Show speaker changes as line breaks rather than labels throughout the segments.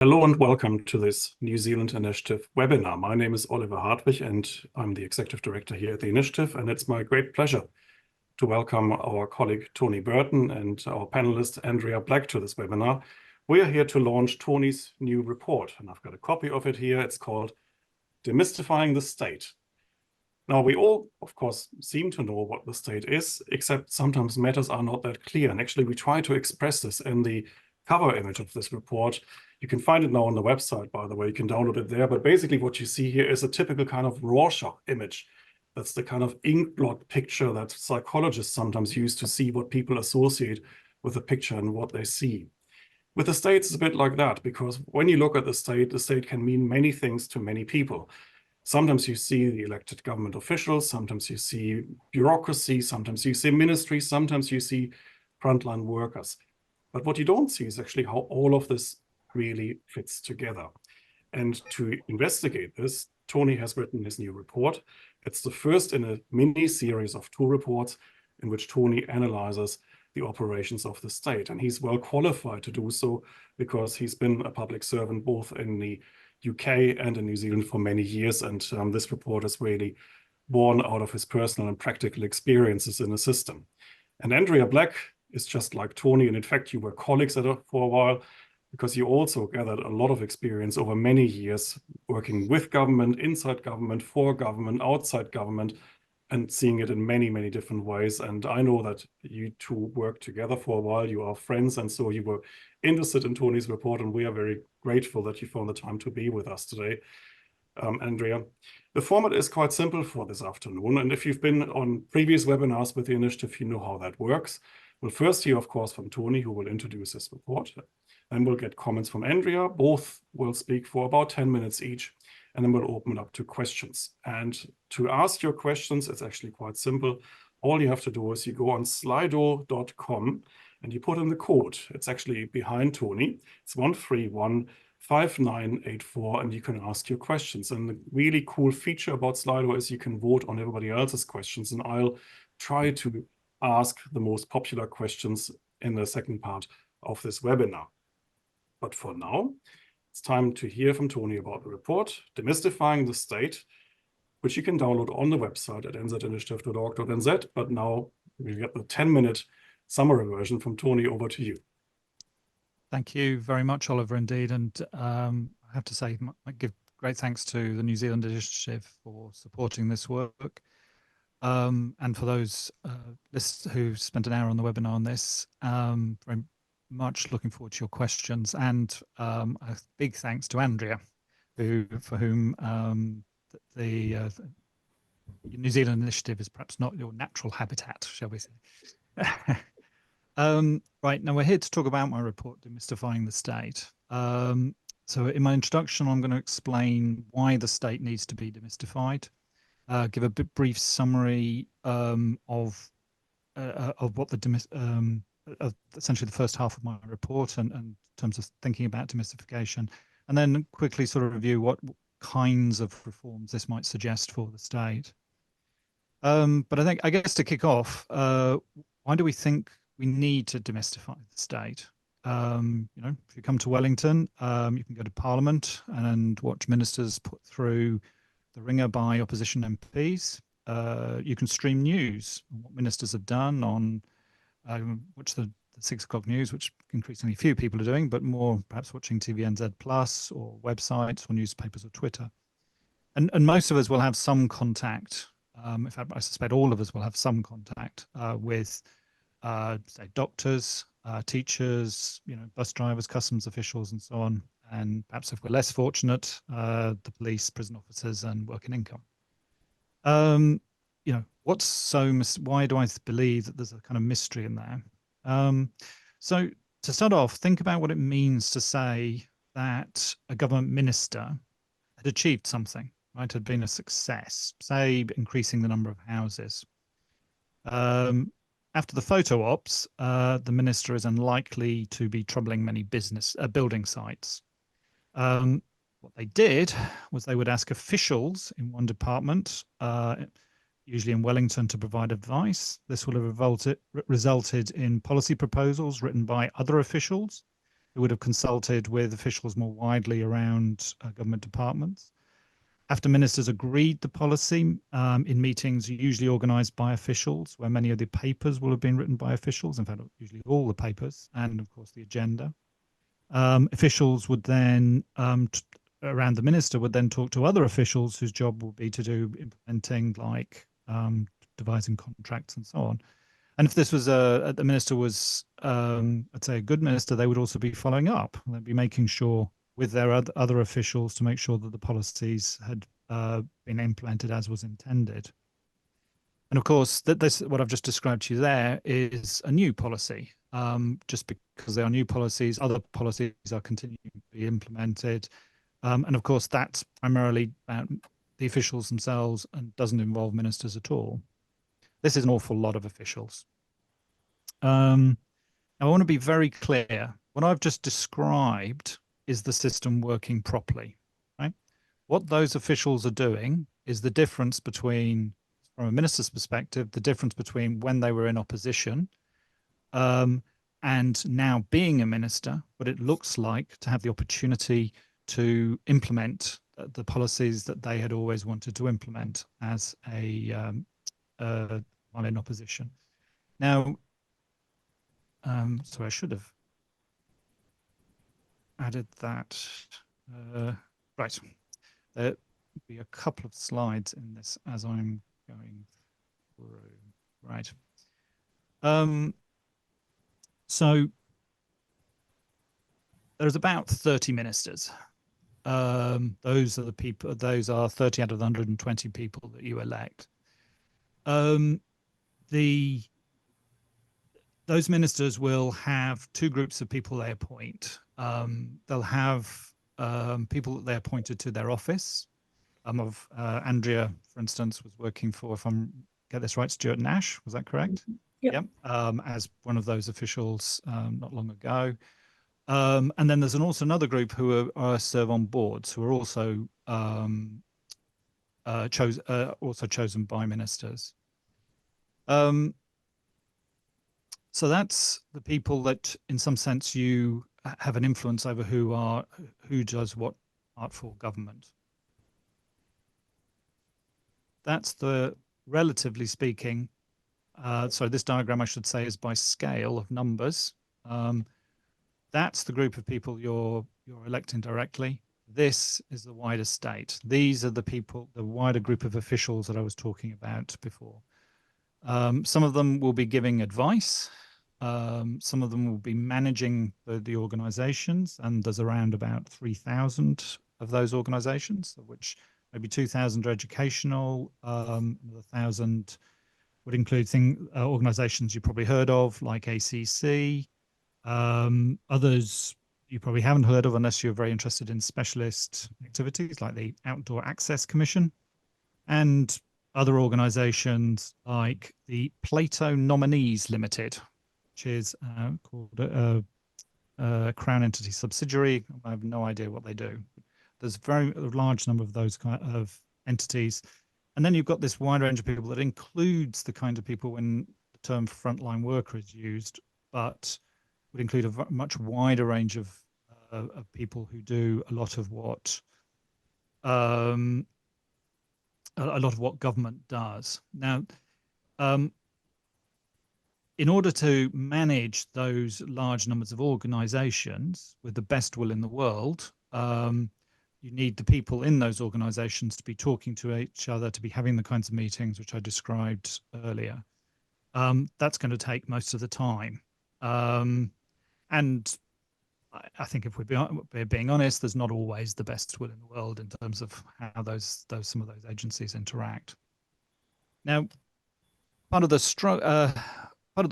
Hello and welcome to this New Zealand Initiative webinar. My name is Oliver Hartwich and I'm the Executive Director here at the Initiative, and it's my great pleasure to welcome our colleague Tony Burton and our panelist Andrea Black to this webinar. We are here to launch Tony's new report, and I've got a copy of it here. It's called Demystifying the State. Now, we all, of course, seem to know what the state is, except sometimes matters are not that clear. And actually, we try to express this in the cover image of this report. You can find it now on the website, by the way. You can download it there. But basically, what you see here is a typical kind of Rorschach image. That's the kind of inkblot picture that psychologists sometimes use to see what people associate with a picture and what they see. With the state, it's a bit like that, because when you look at the state can mean many things to many people. Sometimes you see the elected government officials, sometimes you see bureaucracy, sometimes you see ministries, sometimes you see frontline workers. But what you don't see is actually how all of this really fits together. And to investigate this, Tony has written his new report. It's the first in a mini series of 2 reports in which Tony analyzes the operations of the state. And he's well qualified to do so because he's been a public servant both in the UK and in New Zealand for many years. And this report is really born out of his personal and practical experiences in the system. And Andrea Black is just like Tony. And in fact, you were colleagues for a while, because you also gathered a lot of experience over many years working with government, inside government, for government, outside government, and seeing it in many, many different ways. And I know that you two worked together for a while. You are friends, and so you were interested in Tony's report, and we are very grateful that you found the time to be with us today, Andrea. The format is quite simple for this afternoon, and if you've been on previous webinars with the Initiative, you know how that works. We'll first hear, of course, from Tony, who will introduce his report. Then we'll get comments from Andrea. Both will speak for about 10 minutes each, and then we'll open it up to questions. And to ask your questions, it's actually quite simple. All you have to do is you go on slido.com and you put in the code. It's actually behind Tony. It's 1315984, and you can ask your questions. And the really cool feature about Slido is you can vote on everybody else's questions, and I'll try to ask the most popular questions in the second part of this webinar. But for now, it's time to hear from Tony about the report, Demystifying the State, which you can download on the website at nzinitiative.org.nz. But now we get the 10-minute summary version from Tony. Over to you.
Thank you very much, Oliver, indeed. And I have to say, I give great thanks to the New Zealand Initiative for supporting this work. And for those listeners who spent an hour on the webinar on this, very much looking forward to your questions. And a big thanks to Andrea, for whom the New Zealand Initiative is perhaps not your natural habitat, shall we say. Right, now we're here to talk about my report, Demystifying the State. So in my introduction, I'm going to explain why the state needs to be demystified, give a brief summary of what essentially the first half of my report and in terms of thinking about demystification, and then quickly sort of review what kinds of reforms this might suggest for the state. But I guess to kick off, why do we think we need to demystify the state? If you come to Wellington, you can go to Parliament and watch ministers put through the ringer by opposition MPs. You can stream news on what ministers have done on which the 6 o'clock news, which increasingly few people are doing, but more perhaps watching TVNZ Plus or websites or newspapers or Twitter. And most of us will have some contact. In fact, I suspect all of us will have some contact with, say, doctors, teachers, bus drivers, customs officials, and so on. And perhaps if we're less fortunate, the police, prison officers, and working income. Why do I believe that there's a kind of mystery in there? So to start off, think about what it means to say that a government minister had achieved something, right? Had been a success, say increasing the number of houses. After the photo ops, the minister is unlikely to be troubling many building sites. What they did was they would ask officials in one department, usually in Wellington, to provide advice. This will have resulted in policy proposals written by other officials who would have consulted with officials more widely around government departments. After ministers agreed the policy in meetings usually organised by officials, where many of the papers will have been written by officials, in fact, usually all the papers, and of course the agenda. Officials would then, around the minister, would then talk to other officials whose job would be to do implementing, like devising contracts and so on. And if this was the minister was, I'd say, a good minister, they would also be following up. They'd be making sure with their other officials to make sure that the policies had been implemented as was intended. And of course, this what I've just described to you there is a new policy. Just because they are new policies, other policies are continuing to be implemented. And of course, that's primarily about the officials themselves and doesn't involve ministers at all. This is an awful lot of officials. Now, I want to be very clear. What I've just described is the system working properly, right? What those officials are doing is the difference between, from a minister's perspective, the difference between when they were in opposition and now being a minister, what it looks like to have the opportunity to implement the policies that they had always wanted to implement as while in opposition. Now, so I should have added that. Right, there will be a couple of slides in this as I'm going through. Right. So there's about 30 ministers. Those are the people. Those are 30 out of the 120 people that you elect. Those ministers will have two groups of people they appoint. They'll have people that they appointed to their office. Andrea, for instance, was working for, if I'm get this right, Stuart Nash. Was that correct?
Yep.
As one of those officials not long ago. And then there's also another group who serve on boards, who are also chosen by ministers. So that's the people that, in some sense, you have an influence over who does what part for government. That's the, relatively speaking, so this diagram, I should say, is by scale of numbers. That's the group of people you're electing directly. This is the wider state. These are the people, the wider group of officials that I was talking about before. Some of them will be giving advice. Some of them will be managing the organizations, and there's around about 3,000 of those organizations, of which maybe 2,000 are educational, another 1,000 would include organizations you probably heard of, like ACC. Others you probably haven't heard of unless you're very interested in specialist activities, like the Outdoor Access Commission, and other organizations like the Plato Nominees Limited, which is called a Crown entity subsidiary. I have no idea what they do. There's a very large number of those kind of entities. And then you've got this wide range of people that includes the kind of people when the term frontline worker is used, but would include a much wider range of people who do a lot of what government does. Now, in order to manage those large numbers of organizations with the best will in the world, you need the people in those organizations to be talking to each other, to be having the kinds of meetings which I described earlier. That's going to take most of the time. And I think if we're being honest, there's not always the best will in the world in terms of how some of those agencies interact. Now, part of the struggle, part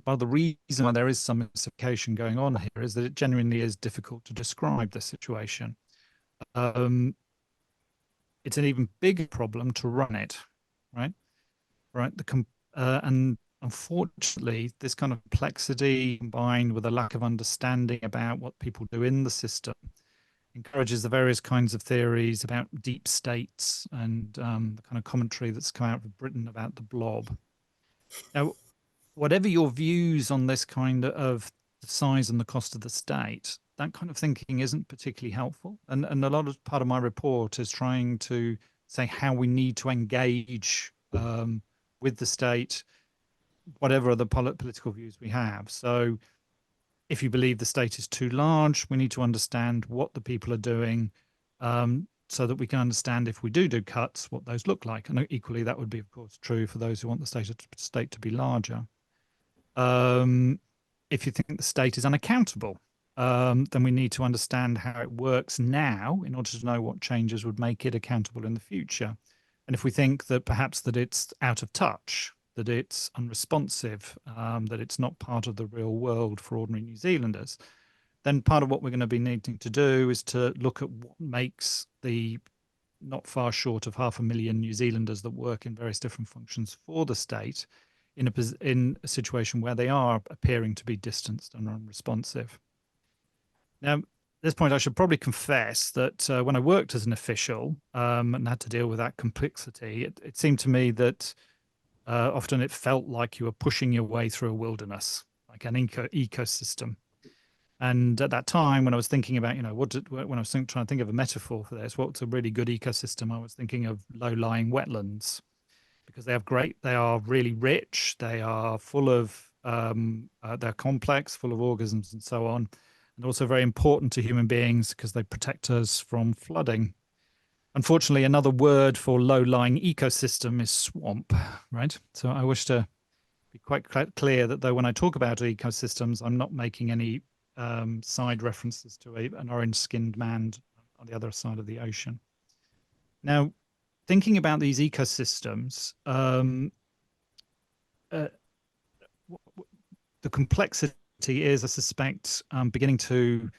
of the reason why there is some mystification going on here is that it genuinely is difficult to describe the situation. It's an even bigger problem to run it, right? Right. And unfortunately, this kind of complexity combined with a lack of understanding about what people do in the system encourages the various kinds of theories about deep states and the kind of commentary that's come out of Britain about the blob. Now, whatever your views on this kind of the size and the cost of the state, that kind of thinking isn't particularly helpful. And a lot of part of my report is trying to say how we need to engage with the state, whatever the political views we have. So if you believe the state is too large, we need to understand what the people are doing, so that we can understand if we do cuts, what those look like. And equally, that would be, of course, true for those who want the state to be larger. If you think the state is unaccountable, then we need to understand how it works now in order to know what changes would make it accountable in the future. And if we think that perhaps that it's out of touch, that it's unresponsive, that it's not part of the real world for ordinary New Zealanders, then part of what we're going to be needing to do is to look at what makes the not far short of 500,000 New Zealanders that work in various different functions for the state in a situation where they are appearing to be distanced and unresponsive. Now, at this point, I should probably confess that when I worked as an official and had to deal with that complexity, it seemed to me that often it felt like you were pushing your way through a wilderness, like an ecosystem. And at that time, when I was thinking about, when I was trying to think of a metaphor for this, what's a really good ecosystem, I was thinking of low-lying wetlands, because they are really rich, they are full of, they're complex, full of organisms and so on, and also very important to human beings because they protect us from flooding. Unfortunately, another word for low-lying ecosystem is swamp, right? So I wish to be quite clear that though when I talk about ecosystems, I'm not making any side references to an orange-skinned man on the other side of the ocean. Now, thinking about these ecosystems, the complexity is, I suspect, beginning to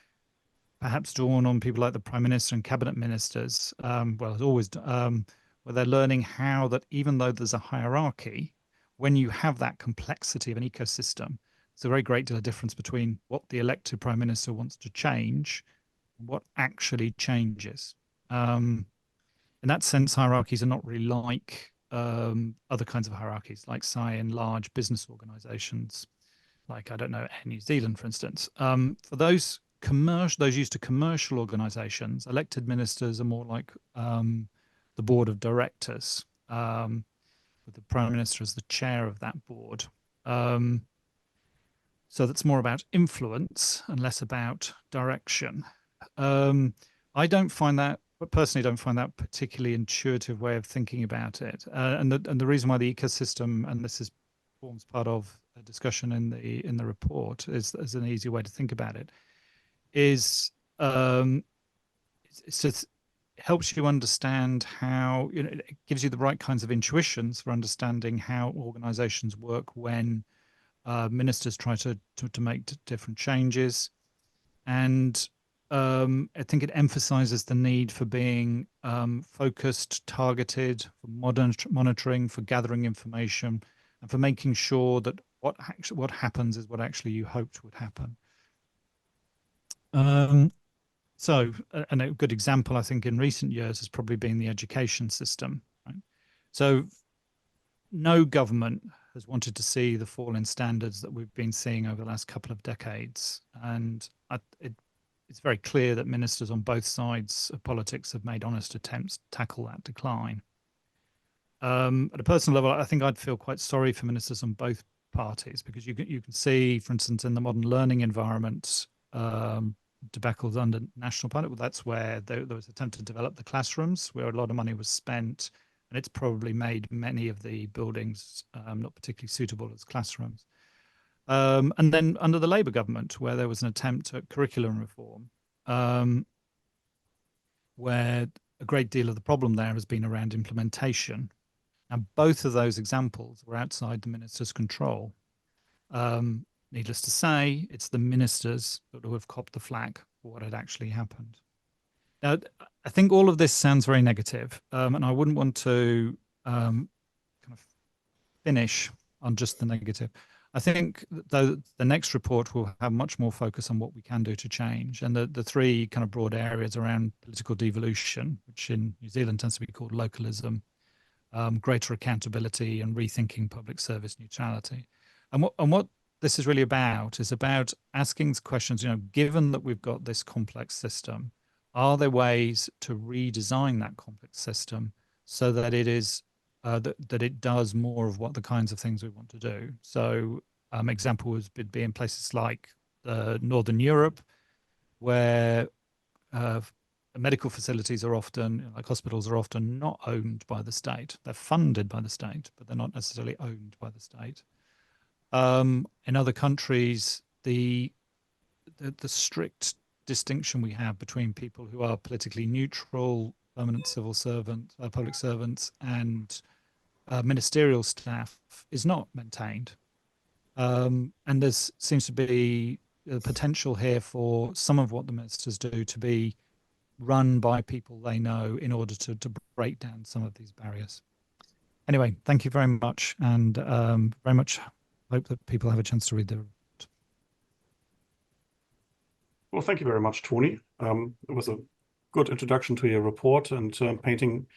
perhaps dawn on people like the Prime Minister and cabinet ministers, well, as always, where they're learning how that even though there's a hierarchy, when you have that complexity of an ecosystem, it's a very great deal of difference between what the elected Prime Minister wants to change and what actually changes. In that sense, hierarchies are not really like other kinds of hierarchies, like, say, in large business organizations, like, I don't know, Air New Zealand, for instance. For those used to commercial organizations, elected ministers are more like the board of directors, with the Prime Minister as the chair of that board. So that's more about influence and less about direction. I don't find that, but personally don't find that particularly intuitive way of thinking about it. And the reason why the ecosystem, and this forms part of a discussion in the report, is an easy way to think about it, is it helps you understand how, it gives you the right kinds of intuitions for understanding how organizations work when ministers try to make different changes. And I think it emphasizes the need for being focused, targeted, for monitoring, for gathering information, and for making sure that what happens is what actually you hoped would happen. So, and a good example, I think, in recent years has probably been the education system. Right? So no government has wanted to see the fall in standards that we've been seeing over the last couple of decades. And it's very clear that ministers on both sides of politics have made honest attempts to tackle that decline. At a personal level, I think I'd feel quite sorry for ministers on both parties, because you can see, for instance, in the modern learning environment, debacles under National Party. Well, that's where there was an attempt to develop the classrooms, where a lot of money was spent, and it's probably made many of the buildings not particularly suitable as classrooms. And then under the Labour government, where there was an attempt at curriculum reform, where a great deal of the problem there has been around implementation. And both of those examples were outside the minister's control. Needless to say, it's the ministers that have copped the flak for what had actually happened. Now, I think all of this sounds very negative, and I wouldn't want to kind of finish on just the negative. I think though the next report will have much more focus on what we can do to change, and the three kind of broad areas around political devolution, which in New Zealand tends to be called localism, greater accountability, and rethinking public service neutrality. And what this is really about is about asking questions, given that we've got this complex system, are there ways to redesign that complex system so that it is that it does more of what the kinds of things we want to do? So examples would be in places like Northern Europe, where medical facilities are often, like hospitals, are often not owned by the state. They're funded by the state, but they're not necessarily owned by the state. In other countries, the strict distinction we have between people who are politically neutral, permanent civil servants, public servants, and ministerial staff is not maintained. And there seems to be a potential here for some of what the ministers do to be run by people they know in order to break down some of these barriers. Anyway, thank you very much, and very much hope that people have a chance to read the report.
Well, thank you very much, Tony. It was a good introduction to your report and painting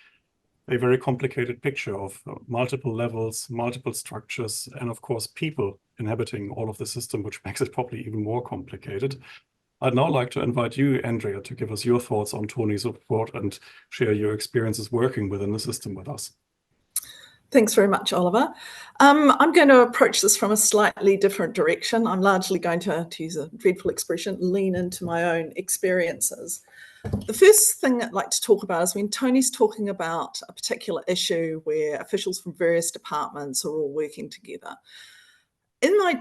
a very complicated picture of multiple levels, multiple structures, and of course, people inhabiting all of the system, which makes it probably even more complicated. I'd now like to invite you, Andrea, to give us your thoughts on Tony's report and share your experiences working within the system with us.
Thanks very much, Oliver. I'm going to approach this from a slightly different direction. I'm largely going to use a dreadful expression, lean into my own experiences. The first thing I'd like to talk about is when Tony's talking about a particular issue where officials from various departments are all working together.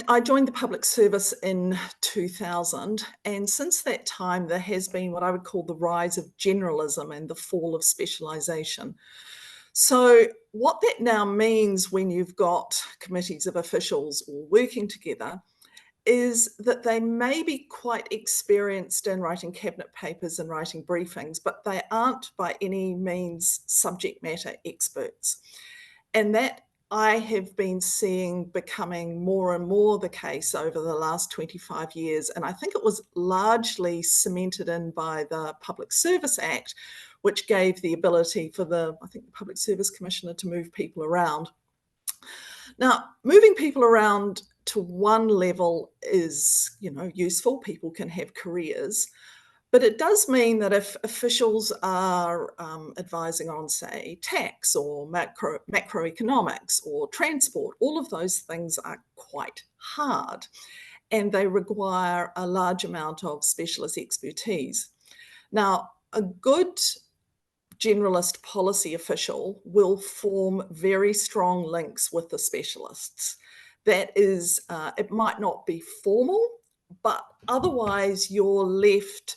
I joined the public service in 2000, and since that time there has been what I would call the rise of generalism and the fall of specialisation. So what that now means when you've got committees of officials all working together is that they may be quite experienced in writing cabinet papers and writing briefings, but they aren't by any means subject matter experts. And that I have been seeing becoming more and more the case over the last 25 years. And I think it was largely cemented in by the Public Service Act, which gave the ability for the Public Service Commissioner to move people around. Now, moving people around to one level is, useful. People can have careers. But it does mean that if officials are advising on, say, tax or macroeconomics or transport, all of those things are quite hard and they require a large amount of specialist expertise. Now, a good generalist policy official will form very strong links with the specialists. That is, it might not be formal, but otherwise you're left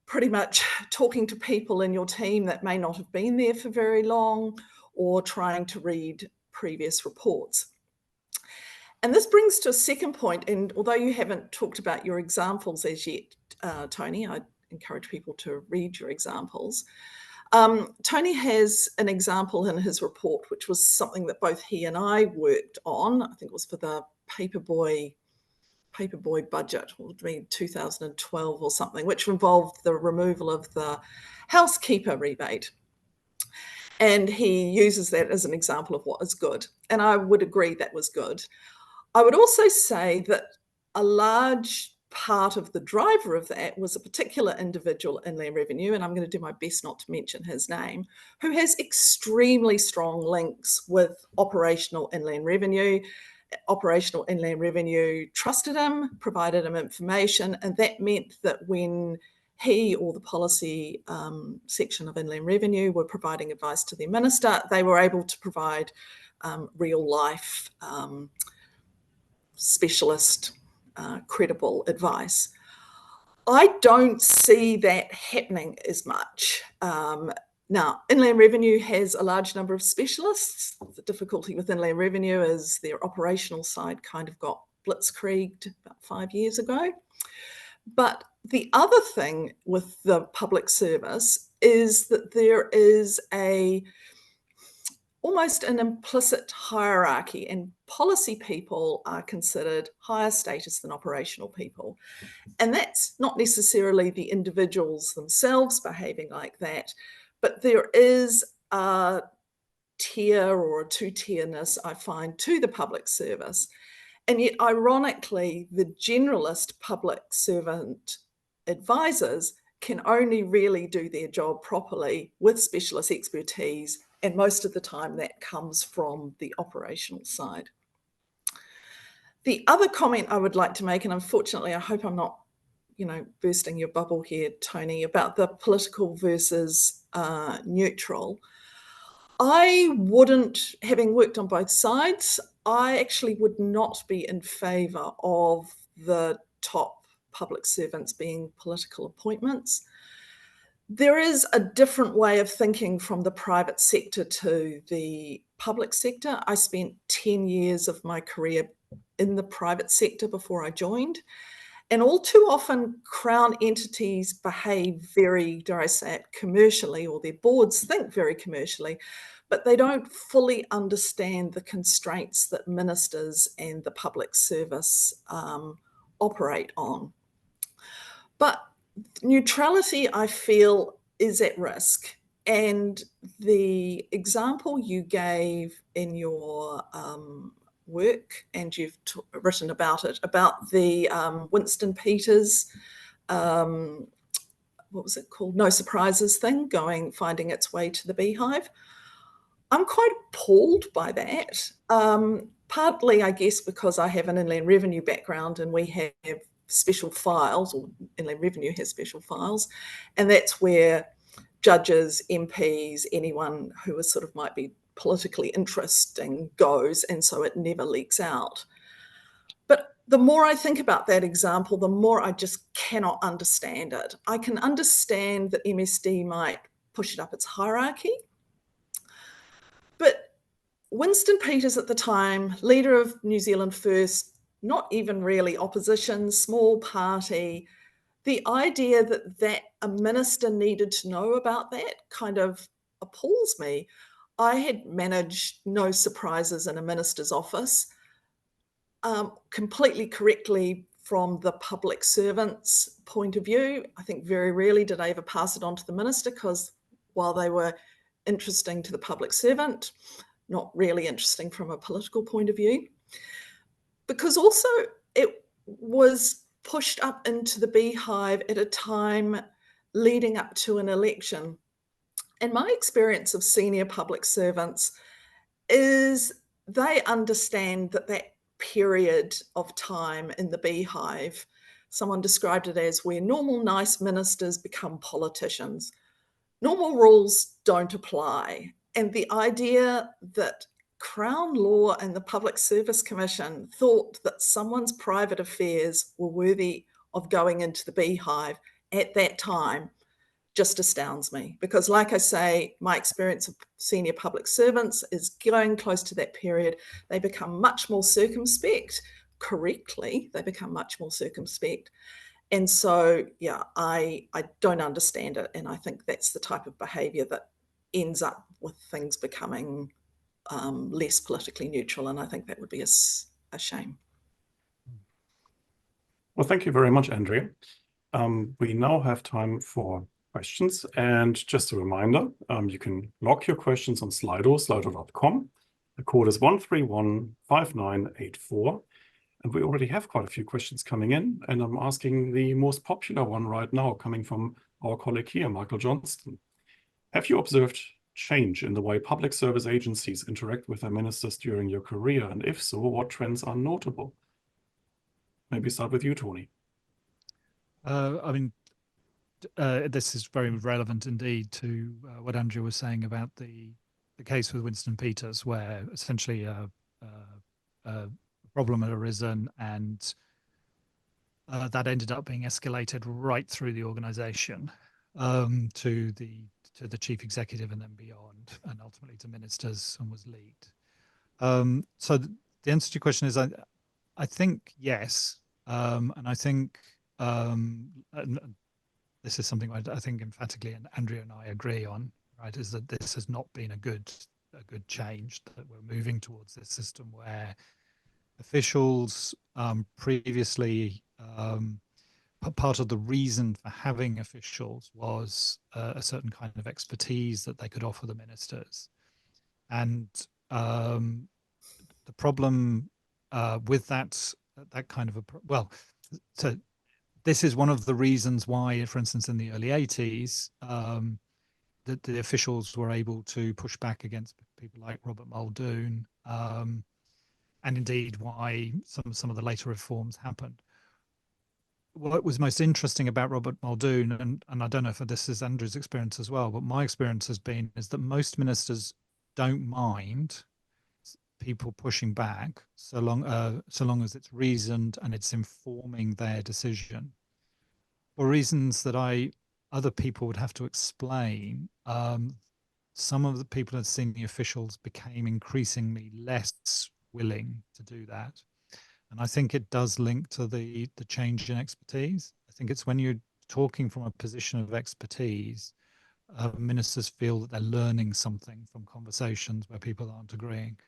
pretty much talking to people in your team that may not have been there for very long or trying to read previous reports. And this brings to a second point, and although you haven't talked about your examples as yet, Tony, I encourage people to read your examples. Tony has an example in his report, which was something that both he and I worked on. I think it was for the Paperboy budget, or maybe 2012 or something, which involved the removal of the housekeeper rebate. And he uses that as an example of what is good. And I would agree that was good. I would also say that a large part of the driver of that was a particular individual in Inland Revenue, and I'm going to do my best not to mention his name, who has extremely strong links with operational Inland Revenue. Operational Inland Revenue trusted him, provided him information, and that meant that when he or the policy section of Inland Revenue were providing advice to their minister, they were able to provide real life specialist credible advice. I don't see that happening as much. Now, Inland Revenue has a large number of specialists. The difficulty with Inland Revenue is their operational side kind of got blitzkrieged about 5 years ago. But the other thing with the public service is that there is almost an implicit hierarchy, and policy people are considered higher status than operational people. And that's not necessarily the individuals themselves behaving like that, but there is a tier or a two-tierness, I find, to the public service. And yet, ironically, the generalist public servant advisors can only really do their job properly with specialist expertise, and most of the time that comes from the operational side. The other comment I would like to make, and unfortunately I hope I'm not bursting your bubble here, Tony, about the political versus neutral. I wouldn't, having worked on both sides, I actually would not be in favour of the top public servants being political appointments. There is a different way of thinking from the private sector to the public sector. I spent 10 years of my career in the private sector before I joined. And all too often, Crown entities behave very, dare I say it, commercially, or their boards think very commercially, but they don't fully understand the constraints that ministers and the public service operate on. But neutrality, I feel, is at risk. And the example you gave in your work, and you've written about it, about the Winston Peters, what was it called? No Surprises thing, finding its way to the beehive. I'm quite appalled by that. Partly, I guess, because I have an Inland Revenue background and we have special files, or Inland Revenue has special files, and that's where judges, MPs, anyone who is might be politically interesting goes, and so it never leaks out. But the more I think about that example, the more I just cannot understand it. I can understand that MSD might push it up its hierarchy, but Winston Peters at the time, leader of New Zealand First, not even really opposition, small party, the idea that a minister needed to know about that kind of appalls me. I had managed No Surprises in a minister's office, completely correctly from the public servant's point of view. I think very rarely did I ever pass it on to the minister, because while they were interesting to the public servant, not really interesting from a political point of view. Because also it was pushed up into the beehive at a time leading up to an election. And my experience of senior public servants is they understand that period of time in the beehive, someone described it as where normal, nice ministers become politicians. Normal rules don't apply. And the idea that Crown Law and the Public Service Commission thought that someone's private affairs were worthy of going into the beehive at that time just astounds me. Because like I say, my experience of senior public servants is going close to that period. They become much more circumspect, correctly, they become much more circumspect. And so, yeah, I don't understand it. And I think that's the type of behaviour that ends up with things becoming less politically neutral. And I think that would be a shame.
Well, thank you very much, Andrea. We now have time for questions. And just a reminder, you can log your questions on slido.com. The code is 1315984. And we already have quite a few questions coming in, and I'm asking the most popular one right now, coming from our colleague here, Michael Johnston. Have you observed change in the way public service agencies interact with their ministers during your career? And if so, what trends are notable? Maybe start with you, Tony.
This is very relevant indeed to what Andrea was saying about the case with Winston Peters, where essentially a problem had arisen, and that ended up being escalated right through the organization to the chief executive and then beyond, and ultimately to ministers, and was leaked. So the answer to your question is, I think yes, and I think this is something I think emphatically, and Andrea and I agree on, right, is that this has not been a good change, that we're moving towards this system where officials previously, part of the reason for having officials was a certain kind of expertise that they could offer the ministers. And the problem with that kind of well, so this is one of the reasons why, for instance, in the early 80s, that the officials were able to push back against people like Robert Muldoon, and indeed why some of the later reforms happened. What was most interesting about Robert Muldoon, and I don't know if this is Andrew's experience as well, but my experience has been is that most ministers don't mind people pushing back so long as it's reasoned and it's informing their decision. For reasons that other people would have to explain, some of the people at senior officials became increasingly less willing to do that. And I think it does link to the change in expertise. I think it's when you're talking from a position of expertise, ministers feel that they're learning something from conversations where people aren't agreeing.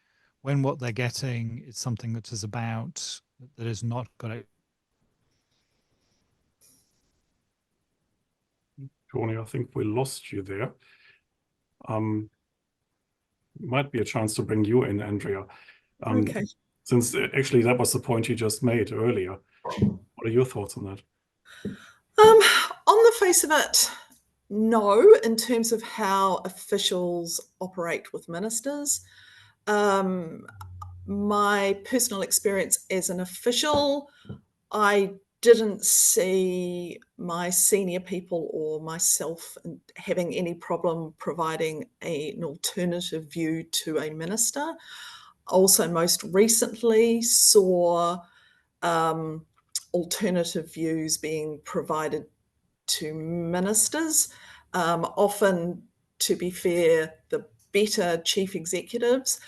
When what they're getting is something that is not got a...
Tony, I think we lost you there. Might be a chance to bring you in, Andrea.
Okay.
Since actually that was the point you just made earlier. What are your thoughts on that?
On the face of it, no, in terms of how officials operate with ministers. My personal experience as an official, I didn't see my senior people or myself having any problem providing an alternative view to a minister. Also, most recently saw alternative views being provided to ministers. Often, to be fair, the better chief executives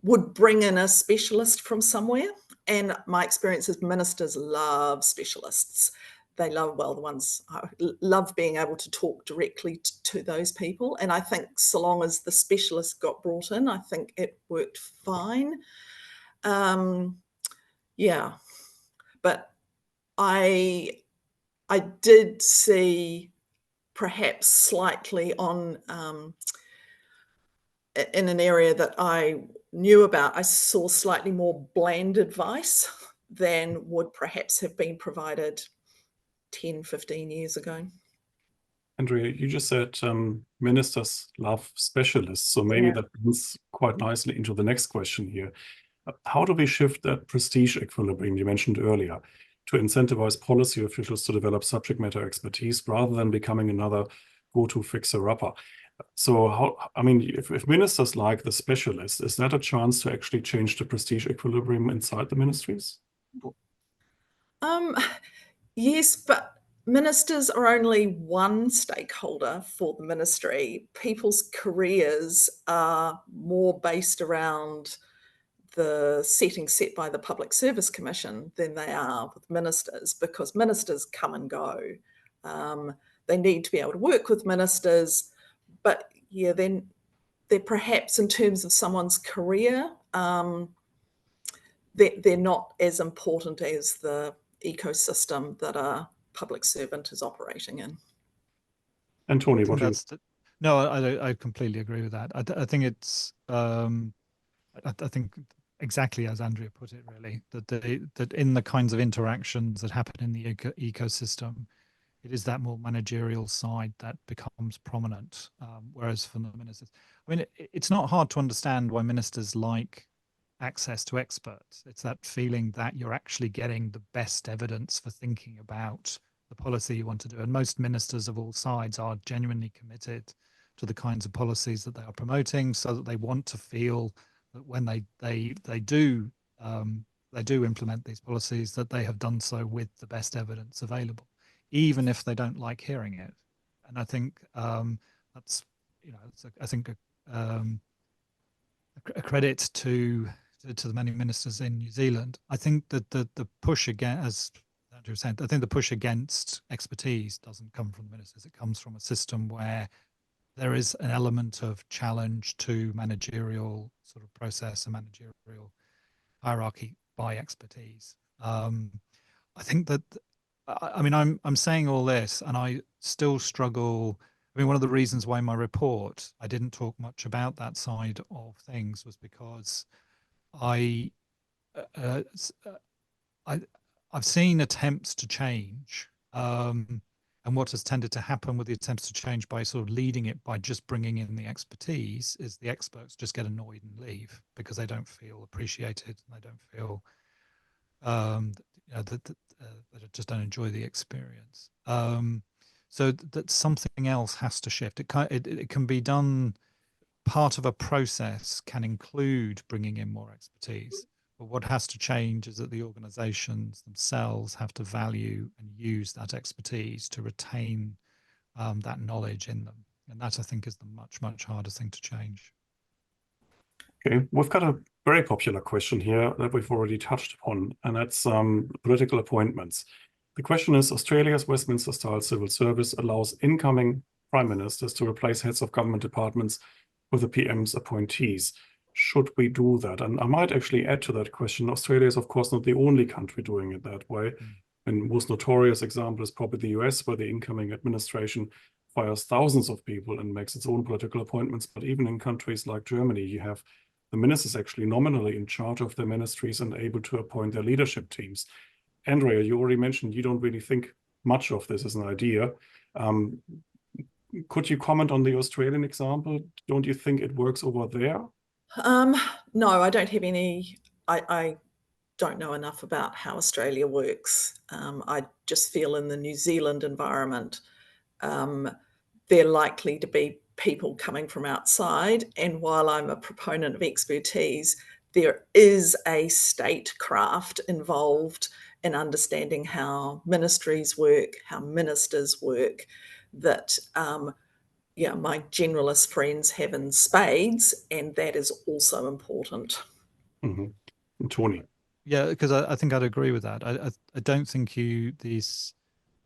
would bring in a specialist from somewhere. And my experience is ministers love specialists. They love, well, the ones I love being able to talk directly to those people. And I think so long as the specialist got brought in, I think it worked fine. Yeah, but I did see perhaps slightly on in an area that I knew about, I saw slightly more bland advice than would perhaps have been provided 10, 15 years ago.
Andrea, you just said ministers love specialists, so maybe that brings quite nicely into the next question here. How do we shift that prestige equilibrium you mentioned earlier to incentivize policy officials to develop subject matter expertise rather than becoming another go-to fixer-upper? So if ministers like the specialist, is that a chance to actually change the prestige equilibrium inside the ministries?
Yes, but ministers are only one stakeholder for the ministry. People's careers are more based around the settings set by the Public Service Commission than they are with ministers, because ministers come and go. They need to be able to work with ministers, but yeah, then they're perhaps in terms of someone's career, they're not as important as the ecosystem that a public servant is operating in.
And Tony, what do you...
No, I completely agree with that. I think it's, I think exactly as Andrea put it, really, that in the kinds of interactions that happen in the ecosystem, it is that more managerial side that becomes prominent, whereas for the ministers, I mean, it's not hard to understand why ministers like access to experts. It's that feeling that you're actually getting the best evidence for thinking about the policy you want to do. And most ministers of all sides are genuinely committed to the kinds of policies that they are promoting, so that they want to feel that when they do implement these policies, that they have done so with the best evidence available, even if they don't like hearing it. And I think that's, I think a credit to the many ministers in New Zealand. I think that the push against, as Andrew said, I think the push against expertise doesn't come from the ministers. It comes from a system where there is an element of challenge to managerial sort of process and managerial hierarchy by expertise. I think that, I mean, I'm saying all this and I still struggle. I mean, one of the reasons why in my report I didn't talk much about that side of things was because I've seen attempts to change, and what has tended to happen with the attempts to change by sort of leading it by just bringing in the expertise is the experts just get annoyed and leave because they don't feel appreciated and they don't feel that they just don't enjoy the experience. So that something else has to shift. It can be done. Part of a process can include bringing in more expertise. But what has to change is that the organizations themselves have to value and use that expertise to retain that knowledge in them. And that, I think, is the much, much harder thing to change.
Okay, we've got a very popular question here that we've already touched upon, and that's political appointments. The question is, Australia's Westminster-style civil service allows incoming prime ministers to replace heads of government departments with the PM's appointees. Should we do that? And I might actually add to that question, Australia is, of course, not the only country doing it that way. And most notorious example is probably the US, where the incoming administration fires thousands of people and makes its own political appointments. But even in countries like Germany, you have the ministers actually nominally in charge of their ministries and able to appoint their leadership teams. Andrea, you already mentioned you don't really think much of this as an idea. Could you comment on the Australian example? Don't you think it works over there?
No, I don't have any. I don't know enough about how Australia works. I just feel in the New Zealand environment, they're likely to be people coming from outside. And while I'm a proponent of expertise, there is a statecraft involved in understanding how ministries work, how ministers work, that my generalist friends have in spades, and that is also important.
Mm-hmm. Tony.
Yeah, because I think I'd agree with that. I don't think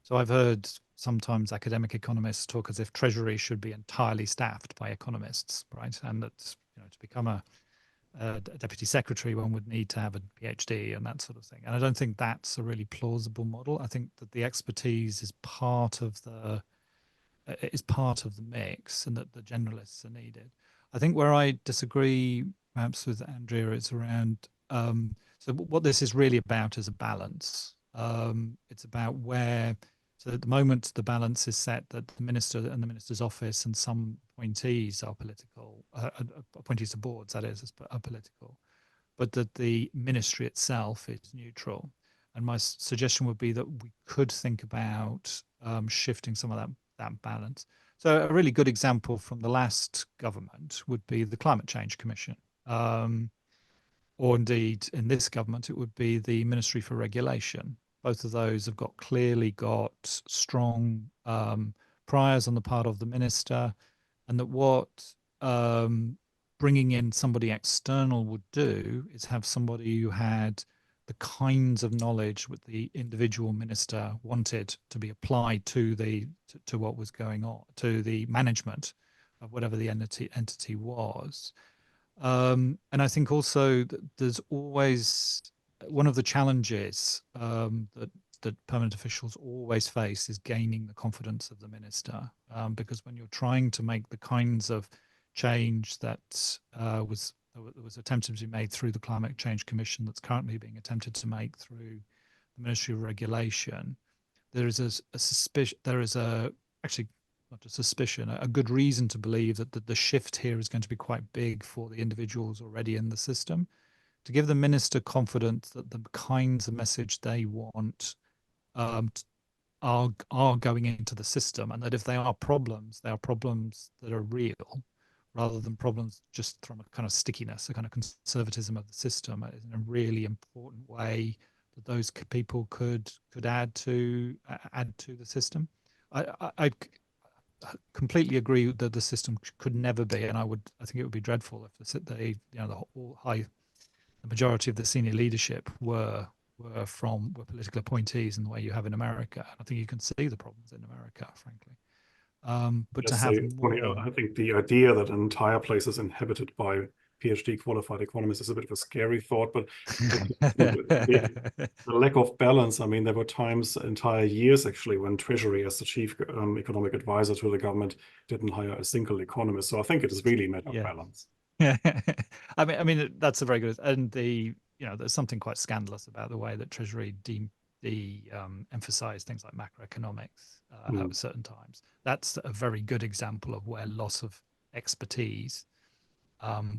so I've heard sometimes academic economists talk as if Treasury should be entirely staffed by economists, right? And that, to become a deputy secretary, one would need to have a PhD and that sort of thing. And I don't think that's a really plausible model. I think that the expertise is part of the mix, and that the generalists are needed. I think where I disagree perhaps with Andrea is around, so what this is really about is a balance. It's about so at the moment the balance is set that the minister and the minister's office and some appointees are political, appointees to boards, that is, are political, but that the ministry itself is neutral. And my suggestion would be that we could think about shifting some of that balance. So a really good example from the last government would be the Climate Change Commission. Or indeed, in this government, it would be the Ministry for Regulation. Both of those have clearly got strong priors on the part of the minister, and that what bringing in somebody external would do is have somebody who had the kinds of knowledge that the individual minister wanted to be applied to what was going on, to the management of whatever the entity was. And I think also that there's always one of the challenges that permanent officials always face is gaining the confidence of the minister, because when you're trying to make the kinds of change that was attempted to be made through the Climate Change Commission, that's currently being attempted to make through the Ministry of Regulation, there is a suspicion. There is actually not a suspicion, a good reason to believe that the shift here is going to be quite big for the individuals already in the system, to give the minister confidence that the kinds of message they want are going into the system, and that if they are problems, they are problems that are real, rather than problems just from a kind of stickiness, a kind of conservatism of the system, in a really important way that those people could add to the system. I completely agree that the system could never be, and I think it would be dreadful if the majority of the senior leadership were political appointees in the way you have in America. I think you can see the problems in America, frankly. But to have more...
I think the idea that an entire place is inhabited by PhD qualified economists is a bit of a scary thought, but the lack of balance. I mean, there were times, entire years actually, when Treasury, as the chief economic advisor to the government, didn't hire a single economist. So I think it is really a matter of balance.
Yeah, I mean that's a very good, and there's something quite scandalous about the way that Treasury emphasized things like macroeconomics at certain times. That's a very good example of where loss of expertise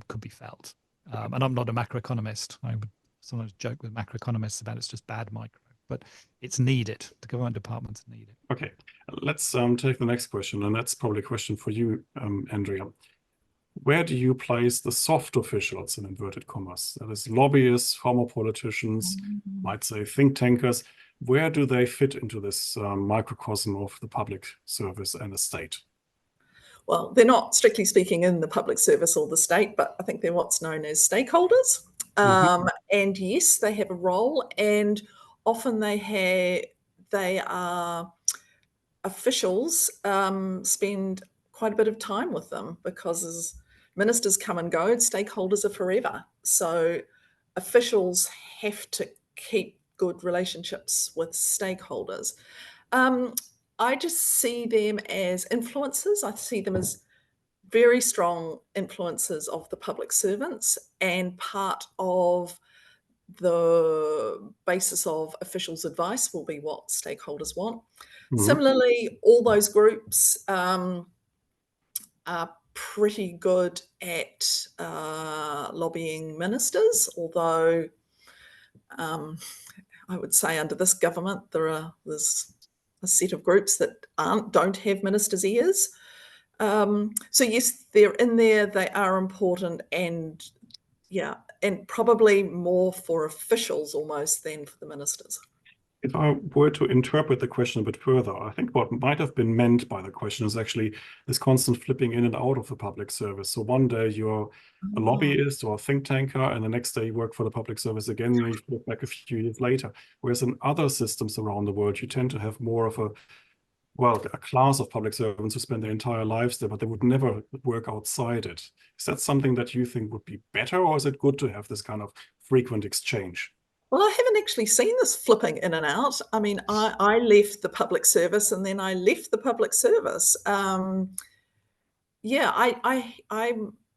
could be felt. And I'm not a macroeconomist. I would sometimes joke with macroeconomists about it's just bad micro, but it's needed. The government departments need it.
Okay, let's take the next question, and that's probably a question for you, Andrea. Where do you place the soft officials in inverted commas? That is lobbyists, former politicians, might say think tankers. Where do they fit into this microcosm of the public service and the state?
Well, they're not strictly speaking in the public service or the state, but I think they're what's known as stakeholders. And yes, they have a role, and often they are officials spend quite a bit of time with them, because as ministers come and go, stakeholders are forever. So officials have to keep good relationships with stakeholders. I just see them as influencers. I see them as very strong influencers of the public servants, and part of the basis of officials' advice will be what stakeholders want. Similarly, all those groups are pretty good at lobbying ministers, although I would say under this government there's a set of groups that don't have ministers' ears. So yes, they're in there, they are important, and probably more for officials almost than for the ministers.
If I were to interpret the question a bit further, I think what might have been meant by the question is actually this constant flipping in and out of the public service. So one day you're a lobbyist or a think tanker, and the next day you work for the public service again, and you flip back a few years later. Whereas in other systems around the world, you tend to have more of a class of public servants who spend their entire lives there, but they would never work outside it. Is that something that you think would be better, or is it good to have this kind of frequent exchange?
Well, I haven't actually seen this flipping in and out. I mean, I left the public service, and then I left the public service. I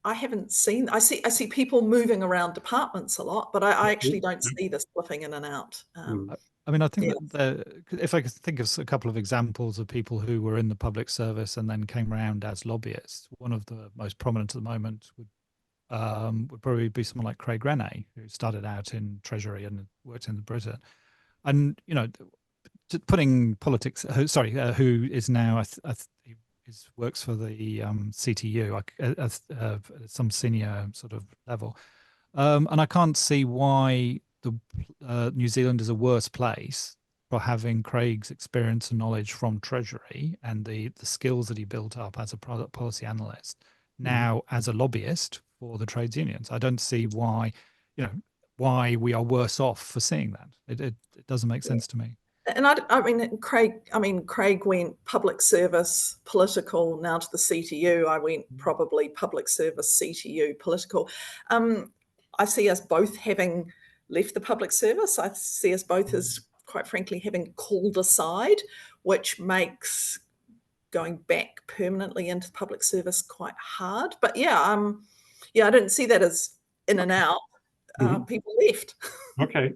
haven't seen. I see people moving around departments a lot, but I actually don't see this flipping in and out.
I mean, I think that if I could think of a couple of examples of people who were in the public service and then came around as lobbyists, one of the most prominent at the moment would probably be someone like Craig Rennie, who started out in Treasury and worked in Britain. And, putting politics, who is now, works for the CTU at some senior sort of level. And I can't see why New Zealand is a worse place for having Craig's experience and knowledge from Treasury and the skills that he built up as a product policy analyst now as a lobbyist for the trades unions. I don't see why we are worse off for seeing that. It doesn't make sense to me.
And Craig went public service, political, now to the CTU. I went probably public service, CTU, political. I see us both having left the public service. I see us both as, quite frankly, having called aside, which makes going back permanently into public service quite hard. But I didn't see that as in and out. People left.
Okay.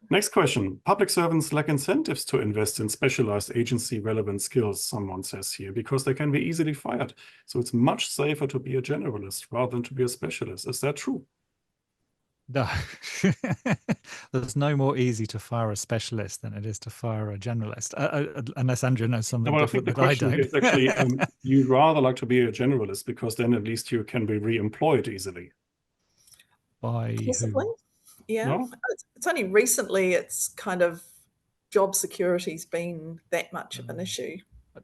Next question. Public servants lack incentives to invest in specialized agency relevant skills, someone says here, because they can be easily fired. So it's much safer to be a generalist rather than to be a specialist. Is that true?
No, there's no more easy to fire a specialist than it is to fire a generalist, unless Andrea knows something different that I don't.
Is actually, you'd rather like to be a generalist because then at least you can be re-employed easily.
By
possibly
who?
Yeah, no? It's only recently it's kind of job security's been that much of an issue.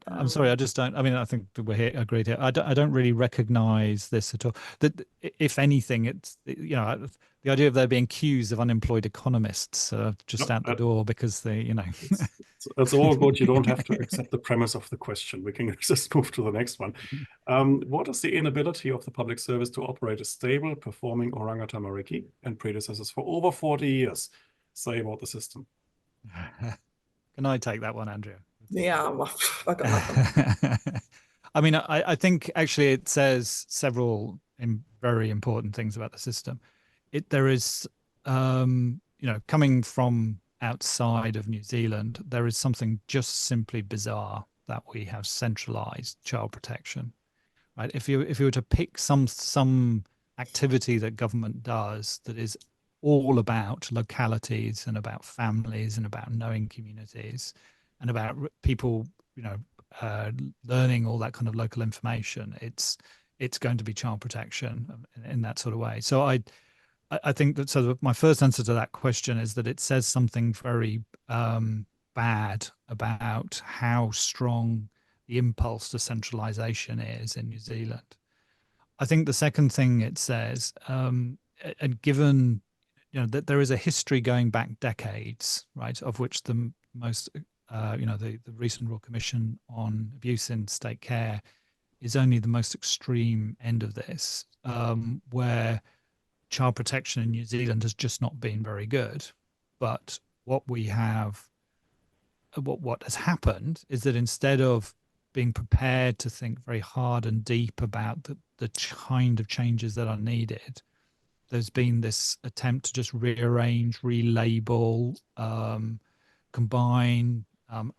I'm sorry, I just don't. I mean, I think we're here, agreed here. I don't really recognise this at all. That if anything, it's the idea of there being queues of unemployed economists just out the door because they,
It's all good. You don't have to accept the premise of the question. We can just move to the next one. What is the inability of the public service to operate a stable, performing Orangata Mariki and predecessors for over 40 years say about the system?
Can I take that one, Andrea?
Yeah, I got nothing.
I mean, I think actually it says several very important things about the system. There is you know, coming from outside of New Zealand, there is something just simply bizarre that we have centralized child protection, right? If you were to pick some activity that government does that is all about localities and about families and about knowing communities and about people, you know, learning all that kind of local information, it's going to be child protection in that sort of way. So I think that, so my first answer to that question is that it says something very bad about how strong the impulse to centralization is in New Zealand. I think the second thing it says, and given, you know, that there is a history going back decades, right, of which the most, you know, the recent Royal Commission on Abuse in State Care is only the most extreme end of this, where child protection in New Zealand has just not been very good. But what we have, what has happened is that instead of being prepared to think very hard and deep about the kind of changes that are needed, there's been this attempt to just rearrange, relabel, combine,